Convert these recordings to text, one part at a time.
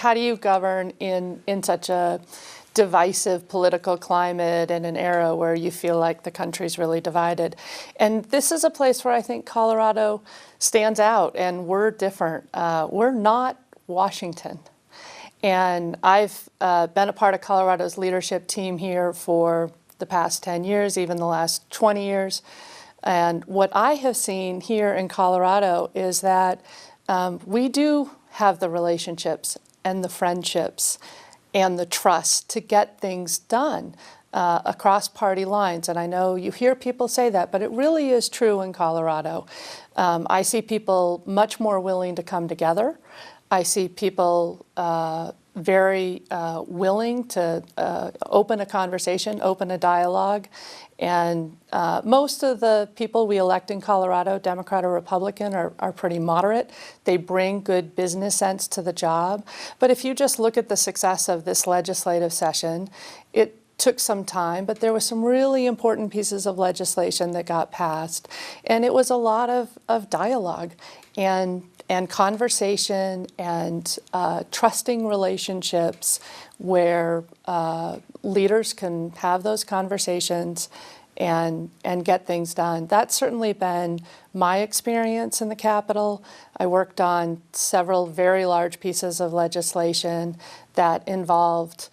how do you govern in such a divisive political climate in an era where you feel like the country's really divided? And this is a place where I think Colorado stands out, and we're different. We're not Washington. And I've been a part of Colorado's leadership team here for the past 10 years, even the last 20 years. And what I have seen here in Colorado is that we do have the relationships and the friendships and the trust to get things done across party lines. And I know you hear people say that, but it really is true in Colorado. I see people much more willing to come together. I see people very willing to open a conversation, open a dialogue. And most of the people we elect in Colorado, Democrat or Republican, are pretty moderate. They bring good business sense to the job. But if you just look at the success of this legislative session, it took some time, but there were some really important pieces of legislation that got passed. And it was a lot of dialogue and conversation and trusting relationships where leaders can have those conversations and get things done. That's certainly been my experience in the Capitol. I worked on several very large pieces of legislation that involved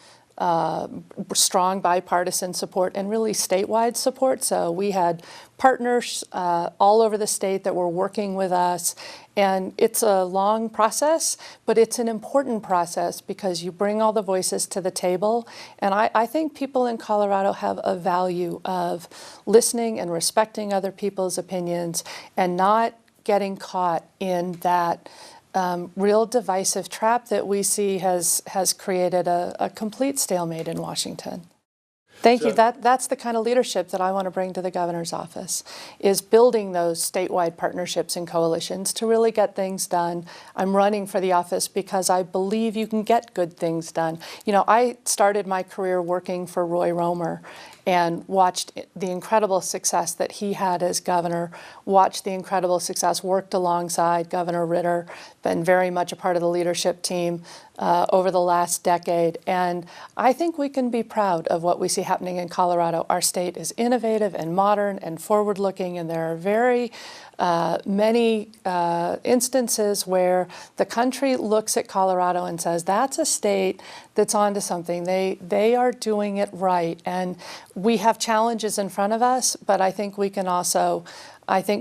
strong bipartisan support and really statewide support. So we had partners all over the state that were working with us. And it's a long process, but it's an important process because you bring all the voices to the table. And I think people in Colorado have a value of listening and respecting other people's opinions and not getting caught in that real divisive trap that we see has created a complete stalemate in Washington. Thank you. That's the kind of leadership that I want to bring to the governor's office, is building those statewide partnerships and coalitions to really get things done. I'm running for the office because I believe you can get good things done. You know, I started my career working for Roy Romer and watched the incredible success that he had as governor, watched the incredible success, worked alongside Governor Ritter, been very much a part of the leadership team over the last decade. And I think we can be proud of what we see happening in Colorado. Our state is innovative and modern and forward-looking, and there are very many instances where the country looks at Colorado and says, that's a state that's onto something. They are doing it right. And we have challenges in front of us, but I think we can also,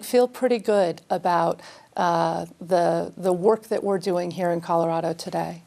feel pretty good about the work that we're doing here in Colorado today.